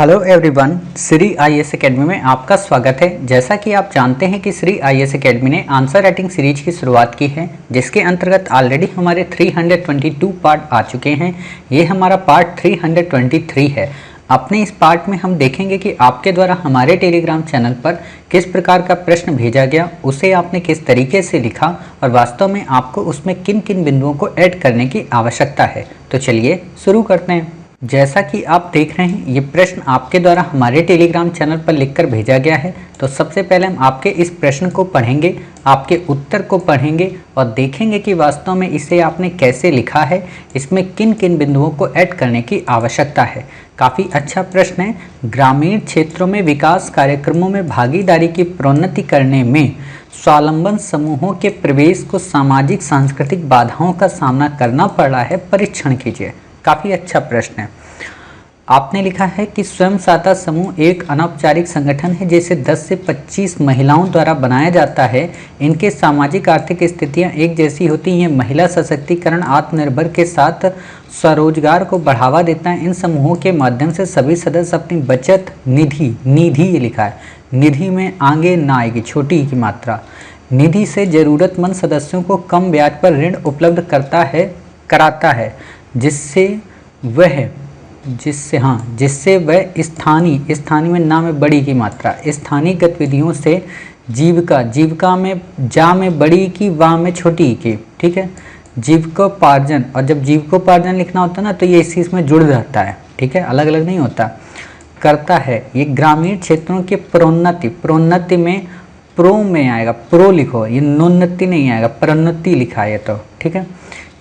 Hello everyone, Shri IAS academy में आपका स्वागत है। जैसा कि आप जानते हैं कि श्री आईएएस एकेडमी ने आंसर राइटिंग सीरीज की शुरुआत की है, जिसके अंतर्गत ऑलरेडी हमारे 322 पार्ट आ चुके हैं। ये हमारा पार्ट 323 है। अपने इस पार्ट में हम देखेंगे कि आपके द्वारा हमारे टेलीग्राम चैनल पर किस प्रकार का प्रश्न भेजा गया, उसे आपने किस तरीके से लिखा और वास्तव में आपको उसमें किन किन बिंदुओं को ऐड करने की आवश्यकता है। तो चलिए शुरू करते हैं। जैसा कि आप देख रहे हैं, ये प्रश्न आपके द्वारा हमारे टेलीग्राम चैनल पर लिखकर भेजा गया है। तो सबसे पहले हम आपके इस प्रश्न को पढ़ेंगे, आपके उत्तर को पढ़ेंगे और देखेंगे कि वास्तव में इसे आपने कैसे लिखा है, इसमें किन किन बिंदुओं को ऐड करने की आवश्यकता है। काफ़ी अच्छा प्रश्न है। ग्रामीण क्षेत्रों में विकास कार्यक्रमों में भागीदारी की प्रोन्नति करने में स्वावलंबन समूहों के प्रवेश को सामाजिक सांस्कृतिक बाधाओं का सामना करना पड़ रहा है, परीक्षण कीजिए। काफ़ी अच्छा प्रश्न है। आपने लिखा है कि स्वयं सहायता समूह एक अनौपचारिक संगठन है जिसे 10 से 25 महिलाओं द्वारा बनाया जाता है। इनके सामाजिक आर्थिक स्थितियां एक जैसी होती हैं। महिला सशक्तिकरण आत्मनिर्भर के साथ स्वरोजगार को बढ़ावा देता है। इन समूहों के माध्यम से सभी सदस्य अपनी बचत निधि ये लिखा है, निधि में आगे ना आएगी, छोटी की मात्रा, निधि से जरूरतमंद सदस्यों को कम ब्याज पर ऋण उपलब्ध कराता है जिससे वह स्थानीय में ना में बड़ी की मात्रा, स्थानीय गतिविधियों से जीविका में जा में बड़ी की, वा में छोटी की, ठीक है, जीविकोपार्जन। और जब जीविकोपार्जन लिखना होता है ना, तो ये इसी इसमें जुड़ जाता है, ठीक है, अलग अलग नहीं होता, करता है। ये ग्रामीण क्षेत्रों के प्रोन्नति में प्रो में आएगा, प्रो लिखो, ये नोन्नति नहीं आएगा, प्रोन्नति लिखा है तो, ठीक है।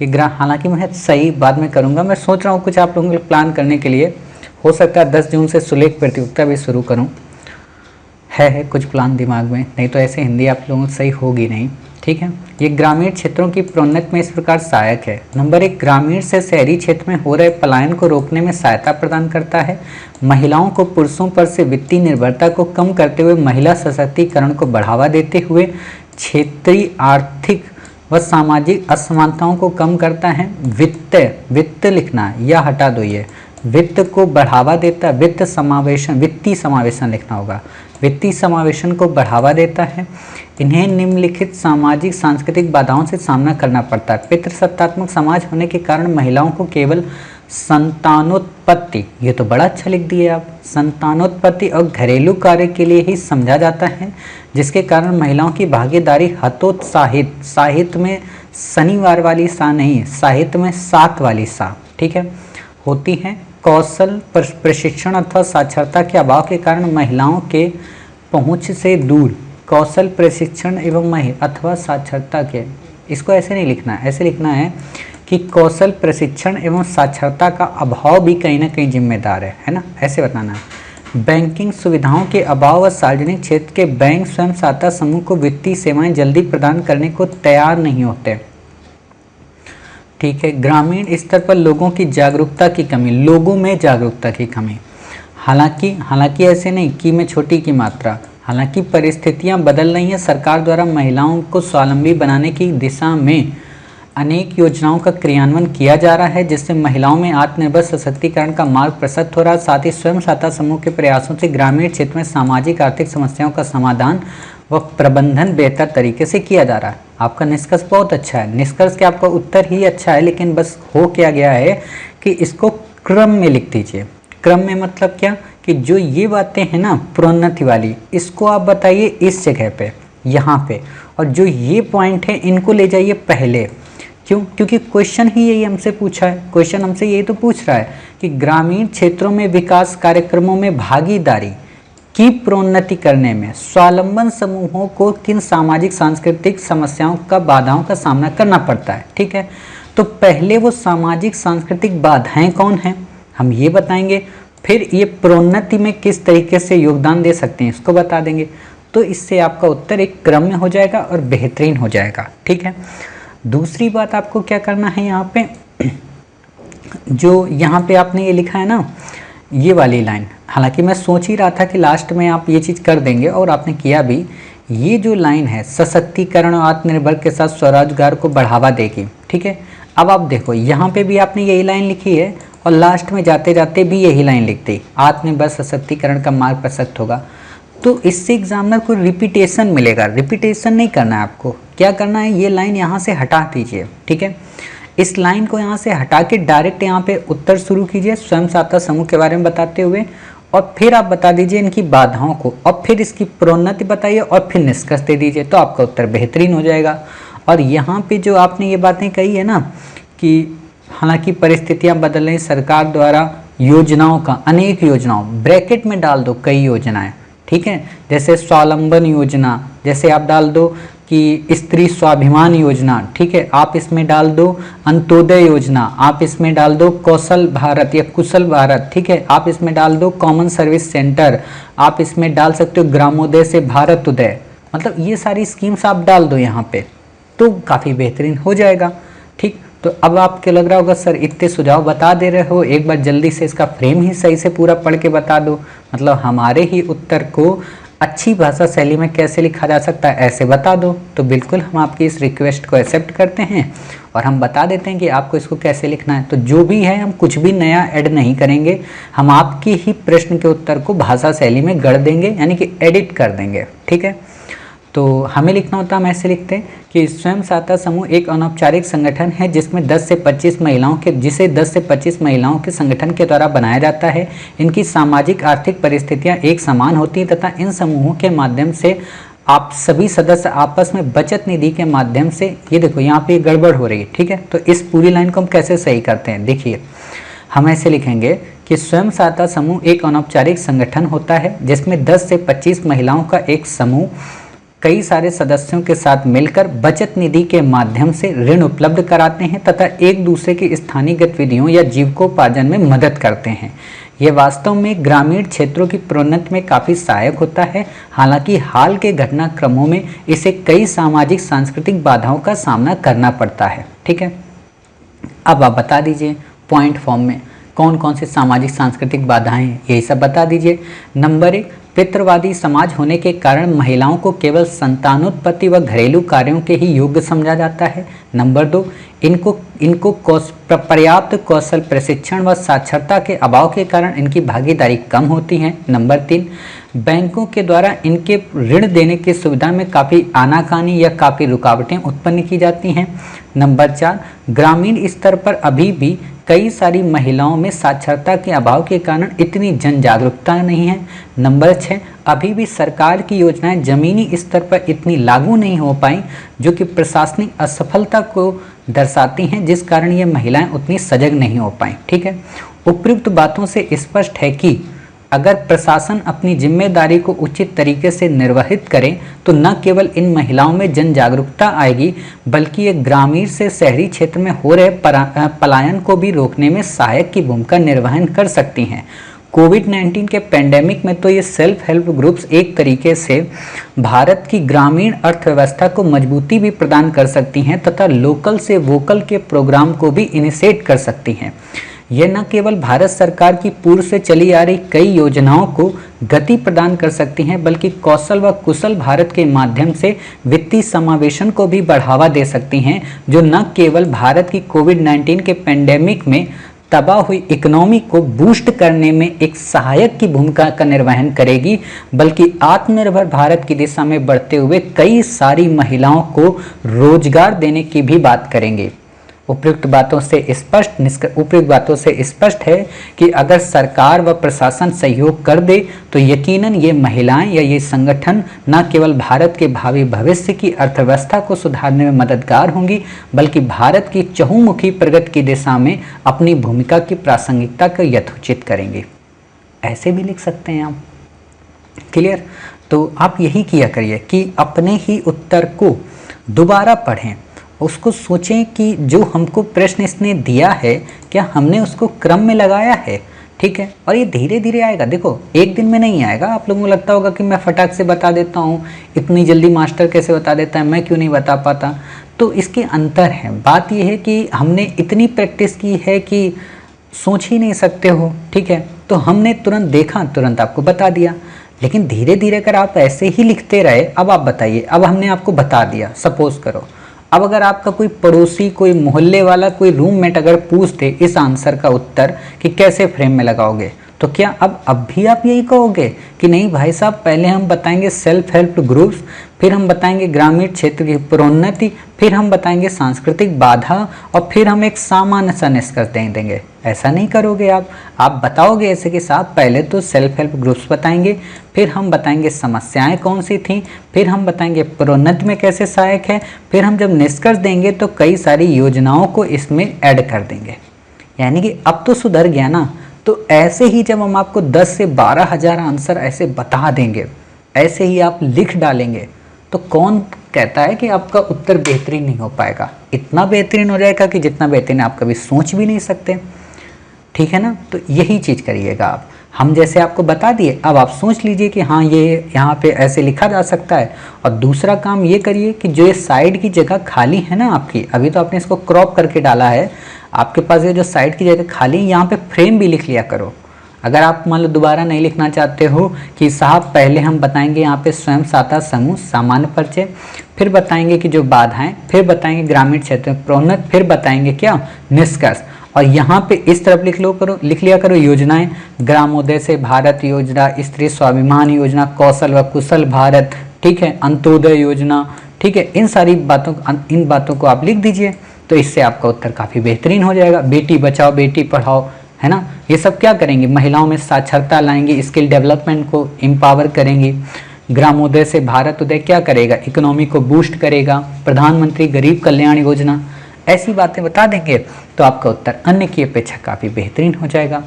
ये हालांकि मैं सही बाद में करूंगा। मैं सोच रहा हूँ कुछ आप लोगों के प्लान करने के लिए, हो सकता है 10 जून से सुलेख प्रतियोगिता भी शुरू करूँ, है कुछ प्लान दिमाग में, नहीं तो ऐसे हिंदी आप लोगों को सही होगी नहीं, ठीक है। ये ग्रामीण क्षेत्रों की प्रोन्नति में इस प्रकार सहायक है। नंबर 1, ग्रामीण से शहरी क्षेत्र में हो रहे पलायन को रोकने में सहायता प्रदान करता है। महिलाओं को पुरुषों पर से वित्तीय निर्भरता को कम करते हुए महिला सशक्तिकरण को बढ़ावा देते हुए क्षेत्रीय आर्थिक व सामाजिक असमानताओं को कम करता है। वित्त लिखना है या हटा दो, ये वित्त को बढ़ावा देता है। वित्तीय समावेशन लिखना होगा, वित्तीय समावेशन को बढ़ावा देता है। इन्हें निम्नलिखित सामाजिक सांस्कृतिक बाधाओं से सामना करना पड़ता है। पितृसत्तात्मक समाज होने के कारण महिलाओं को केवल संतानोत्पत्ति, ये तो बड़ा अच्छा लिख दिए आप, संतानोत्पत्ति और घरेलू कार्य के लिए ही समझा जाता है, जिसके कारण महिलाओं की भागीदारी हतोत्साहित, साहित्य में शनिवार वाली सा नहीं, साहित्य में सात वाली सा, ठीक है, होती है। कौशल प्रशिक्षण अथवा साक्षरता के अभाव के कारण महिलाओं के पहुंच से दूर, कौशल प्रशिक्षण एवं अथवा साक्षरता के, इसको ऐसे नहीं लिखना है, ऐसे लिखना है कि कौशल प्रशिक्षण एवं साक्षरता का अभाव भी कहीं ना कहीं जिम्मेदार है ना, ऐसे बताना है। बैंकिंग सुविधाओं के अभाव व सार्वजनिक क्षेत्र के बैंक स्वयं सहायता समूह को वित्तीय सेवाएं जल्दी प्रदान करने को तैयार नहीं होते, ठीक है। ग्रामीण स्तर पर लोगों की जागरूकता की कमी, लोगों में जागरूकता की कमी, हालांकि ऐसे नहीं कि में छोटी की मात्रा, हालांकि परिस्थितियां बदल रही हैं। सरकार द्वारा महिलाओं को स्वावलंबी बनाने की दिशा में अनेक योजनाओं का क्रियान्वयन किया जा रहा है, जिससे महिलाओं में आत्मनिर्भर सशक्तिकरण का मार्ग प्रशस्त हो रहा है। साथ ही स्वयं सहायता समूह के प्रयासों से ग्रामीण क्षेत्र में सामाजिक आर्थिक समस्याओं का समाधान व प्रबंधन बेहतर तरीके से किया जा रहा है। आपका निष्कर्ष बहुत अच्छा है, निष्कर्ष के आपका उत्तर ही अच्छा है, लेकिन बस हो क्या गया है कि इसको क्रम में लिख दीजिए। क्रम में मतलब क्या कि जो ये बातें हैं ना प्रोन्नति वाली, इसको आप बताइए इस जगह पे, यहाँ पे, और जो ये पॉइंट है इनको ले जाइए पहले। क्यों? क्योंकि क्वेश्चन ही यही हमसे पूछा है, क्वेश्चन हमसे यही तो पूछ रहा है कि ग्रामीण क्षेत्रों में विकास कार्यक्रमों में भागीदारी की प्रोन्नति करने में स्वावलंबन समूहों को किन सामाजिक सांस्कृतिक समस्याओं का बाधाओं का सामना करना पड़ता है, ठीक है। तो पहले वो सामाजिक सांस्कृतिक बाधाएं कौन हैं हम ये बताएंगे, फिर ये प्रोन्नति में किस तरीके से योगदान दे सकते हैं इसको बता देंगे। तो इससे आपका उत्तर एक क्रम में हो जाएगा और बेहतरीन हो जाएगा, ठीक है। दूसरी बात आपको क्या करना है, यहाँ पे जो यहाँ पे आपने ये लिखा है ना, ये वाली लाइन, हालांकि मैं सोच ही रहा था कि लास्ट में आप ये चीज़ कर देंगे और आपने किया भी। ये जो लाइन है सशक्तिकरण और आत्मनिर्भर के साथ स्वरोजगार को बढ़ावा देगी, ठीक है। अब आप देखो यहाँ पे भी आपने यही लाइन लिखी है और लास्ट में जाते जाते भी यही लाइन लिख दी, आत्म बल सशक्तिकरण का मार्ग प्रशस्त होगा। तो इससे एग्जामिनर को रिपीटेशन मिलेगा, रिपीटेशन नहीं करना है आपको, क्या करना है, ये लाइन यहाँ से हटा दीजिए, ठीक है। इस लाइन को यहाँ से हटा के डायरेक्ट यहाँ पे उत्तर शुरू कीजिए स्वयं सहायता समूह के बारे में बताते हुए, और फिर आप बता दीजिए इनकी बाधाओं को, और फिर इसकी प्रोन्नति बताइए, और फिर निष्कर्ष दे दीजिए, तो आपका उत्तर बेहतरीन हो जाएगा। और यहाँ पे जो आपने ये बातें कही है ना कि हालांकि परिस्थितियाँ बदल रही, सरकार द्वारा योजनाओं का, अनेक योजनाओं, ब्रैकेट में डाल दो कई योजनाएं, ठीक है, जैसे स्वावलंबन योजना, जैसे आप डाल दो कि स्त्री स्वाभिमान योजना, ठीक है, आप इसमें डाल दो अंत्योदय योजना, आप इसमें डाल दो कौशल भारत या कुशल भारत, ठीक है, आप इसमें डाल दो कॉमन सर्विस सेंटर, आप इसमें डाल सकते हो ग्रामोदय से भारत उदय, मतलब ये सारी स्कीम्स आप डाल दो यहाँ पे, तो काफ़ी बेहतरीन हो जाएगा, ठीक। तो अब आपको लग रहा होगा सर इतने सुझाव बता दे रहे हो, एक बार जल्दी से इसका फ्रेम ही सही से पूरा पढ़ के बता दो, मतलब हमारे ही उत्तर को अच्छी भाषा शैली में कैसे लिखा जा सकता है ऐसे बता दो। तो बिल्कुल हम आपकी इस रिक्वेस्ट को एक्सेप्ट करते हैं और हम बता देते हैं कि आपको इसको कैसे लिखना है। तो जो भी है हम कुछ भी नया ऐड नहीं करेंगे, हम आपके ही प्रश्न के उत्तर को भाषा शैली में गढ़ देंगे, यानी कि एडिट कर देंगे, ठीक है। तो हमें लिखना होता है, हम ऐसे लिखते हैं कि स्वयं सहायता समूह एक अनौपचारिक संगठन है जिसमें 10 से 25 महिलाओं के जिसे 10 से 25 महिलाओं के संगठन के द्वारा बनाया जाता है। इनकी सामाजिक आर्थिक परिस्थितियां एक समान होती हैं तथा इन समूहों के माध्यम से आप सभी सदस्य आपस में बचत निधि के माध्यम से, ये देखो यहाँ पे गड़बड़ हो रही है, ठीक है। तो इस पूरी लाइन को हम कैसे सही करते हैं, देखिए हम ऐसे लिखेंगे कि स्वयं सहायता समूह एक अनौपचारिक संगठन होता है जिसमें 10 से 25 महिलाओं का एक समूह कई सारे सदस्यों के साथ मिलकर बचत निधि के माध्यम से ऋण उपलब्ध कराते हैं तथा एक दूसरे की स्थानीय गतिविधियों या जीविकोपार्जन में मदद करते हैं। ये वास्तव में ग्रामीण क्षेत्रों की प्रोन्नति में काफ़ी सहायक होता है। हालांकि हाल के घटनाक्रमों में इसे कई सामाजिक सांस्कृतिक बाधाओं का सामना करना पड़ता है, ठीक है। अब आप बता दीजिए पॉइंट फॉर्म में कौन कौन सी सामाजिक सांस्कृतिक बाधाएं हैं, यही सब बता दीजिए। नंबर 1, पितृवादी समाज होने के कारण महिलाओं को केवल संतानोत्पत्ति व घरेलू कार्यों के ही योग्य समझा जाता है। नंबर 2, इनको पर्याप्त कौशल प्रशिक्षण व साक्षरता के अभाव के कारण इनकी भागीदारी कम होती है। नंबर 3, बैंकों के द्वारा इनके ऋण देने की सुविधा में काफ़ी आनाकानी या काफ़ी रुकावटें उत्पन्न की जाती हैं। नंबर 4, ग्रामीण स्तर पर अभी भी कई सारी महिलाओं में साक्षरता के अभाव के कारण इतनी जन जागरूकता नहीं है। नंबर 6, अभी भी सरकार की योजनाएं जमीनी स्तर पर इतनी लागू नहीं हो पाई जो कि प्रशासनिक असफलता को दर्शाती हैं, जिस कारण ये महिलाएं उतनी सजग नहीं हो पाई, ठीक है। उपयुक्त बातों से स्पष्ट है कि अगर प्रशासन अपनी जिम्मेदारी को उचित तरीके से निर्वहित करे तो न केवल इन महिलाओं में जन जागरूकता आएगी बल्कि ये ग्रामीण से शहरी क्षेत्र में हो रहे पलायन को भी रोकने में सहायक की भूमिका निर्वहन कर सकती हैं। कोविड-19 के पेंडेमिक में तो ये सेल्फ हेल्प ग्रुप्स एक तरीके से भारत की ग्रामीण अर्थव्यवस्था को मजबूती भी प्रदान कर सकती हैं तथा लोकल से वोकल के प्रोग्राम को भी इनिशिएट कर सकती हैं। ये न केवल भारत सरकार की पूर्व से चली आ रही कई योजनाओं को गति प्रदान कर सकती हैं बल्कि कौशल व कुशल भारत के माध्यम से वित्तीय समावेशन को भी बढ़ावा दे सकती हैं, जो न केवल भारत की कोविड-19 के पेंडेमिक में तबाह हुई इकोनॉमी को बूस्ट करने में एक सहायक की भूमिका का निर्वहन करेगी बल्कि आत्मनिर्भर भारत की दिशा में बढ़ते हुए कई सारी महिलाओं को रोजगार देने की भी बात करेंगे। उपयुक्त बातों से स्पष्ट है कि अगर सरकार व प्रशासन सहयोग कर दे तो यकीनन ये महिलाएं या ये संगठन न केवल भारत के भावी भविष्य की अर्थव्यवस्था को सुधारने में मददगार होंगी बल्कि भारत की चहुमुखी प्रगति की दिशा में अपनी भूमिका की प्रासंगिकता को यथोचित करेंगे। ऐसे भी लिख सकते हैं आप, क्लियर। तो आप यही किया करिए कि अपने ही उत्तर को दोबारा पढ़ें, उसको सोचें कि जो हमको प्रश्न इसने दिया है क्या हमने उसको क्रम में लगाया है, ठीक है। और ये धीरे धीरे आएगा, देखो एक दिन में नहीं आएगा। आप लोगों को लगता होगा कि मैं फटाक से बता देता हूँ, इतनी जल्दी मास्टर कैसे बता देता है, मैं क्यों नहीं बता पाता। तो इसके अंतर है। बात यह है कि हमने इतनी प्रैक्टिस की है कि सोच ही नहीं सकते हो, ठीक है। तो हमने तुरंत देखा, तुरंत आपको बता दिया। लेकिन धीरे धीरे अगर आप ऐसे ही लिखते रहे, अब आप बताइए, अब हमने आपको बता दिया, सपोज करो अब अगर आपका कोई पड़ोसी, कोई मोहल्ले वाला, कोई रूममेट अगर पूछ दे इस आंसर का उत्तर कि कैसे फ्रेम में लगाओगे, तो क्या अब भी आप यही कहोगे कि नहीं भाई साहब, पहले हम बताएंगे सेल्फ हेल्प ग्रुप्स, फिर हम बताएंगे ग्रामीण क्षेत्र की प्रोन्नति, फिर हम बताएंगे सांस्कृतिक बाधा, और फिर हम एक सामान्य सा निष्कर्ष देंगे? ऐसा नहीं करोगे आप बताओगे ऐसे कि साहब पहले तो सेल्फ हेल्प ग्रुप्स बताएंगे, फिर हम बताएंगे समस्याएं कौन सी थी, फिर हम बताएंगे प्रोन्नति में कैसे सहायक है, फिर हम जब निष्कर्ष देंगे तो कई सारी योजनाओं को इसमें ऐड कर देंगे। यानी कि अब तो सुधर गया ना। तो ऐसे ही जब हम आपको 10 से 12 हज़ार आंसर ऐसे बता देंगे, ऐसे ही आप लिख डालेंगे, तो कौन कहता है कि आपका उत्तर बेहतरीन नहीं हो पाएगा? इतना बेहतरीन हो जाएगा कि जितना बेहतरीन आप कभी सोच भी नहीं सकते। ठीक है ना? तो यही चीज़ करिएगा आप। हम जैसे आपको बता दिए, अब आप सोच लीजिए कि हाँ ये यहाँ पे ऐसे लिखा जा सकता है। और दूसरा काम ये करिए कि जो ये साइड की जगह खाली है ना आपकी, अभी तो आपने इसको क्रॉप करके डाला है, आपके पास ये जो साइड की जगह खाली, यहाँ पे फ्रेम भी लिख लिया करो। अगर आप मान लो दोबारा नहीं लिखना चाहते हो कि साहब पहले हम बताएंगे यहाँ पे स्वयं सहायता समूह सामान्य परिचय, फिर बताएंगे कि जो बाधाएं, फिर बताएंगे ग्रामीण क्षेत्र में प्रोन्नत, फिर बताएंगे क्या निष्कर्ष, और यहाँ पे इस तरफ लिख लिया करो योजनाएं, ग्रामोदय से भारत योजना, स्त्री स्वाभिमान योजना, कौशल व कुशल भारत, ठीक है, अंत्योदय योजना, ठीक है, इन बातों को आप लिख दीजिए। तो इससे आपका उत्तर काफ़ी बेहतरीन हो जाएगा। बेटी बचाओ बेटी पढ़ाओ, है ना, ये सब क्या करेंगे? महिलाओं में साक्षरता लाएंगे, स्किल डेवलपमेंट को एम्पावर करेंगे। ग्रामोदय से भारत उदय क्या करेगा? इकोनॉमी को बूस्ट करेगा। प्रधानमंत्री गरीब कल्याण योजना, ऐसी बातें बता देंगे तो आपका उत्तर अन्य की अपेक्षा काफ़ी बेहतरीन हो जाएगा।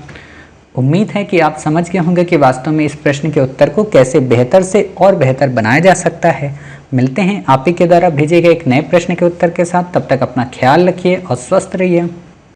उम्मीद है कि आप समझ गए होंगे कि वास्तव में इस प्रश्न के उत्तर को कैसे बेहतर से और बेहतर बनाया जा सकता है। मिलते हैं आप ही के द्वारा भेजे गए एक नए प्रश्न के उत्तर के साथ। तब तक अपना ख्याल रखिए और स्वस्थ रहिए।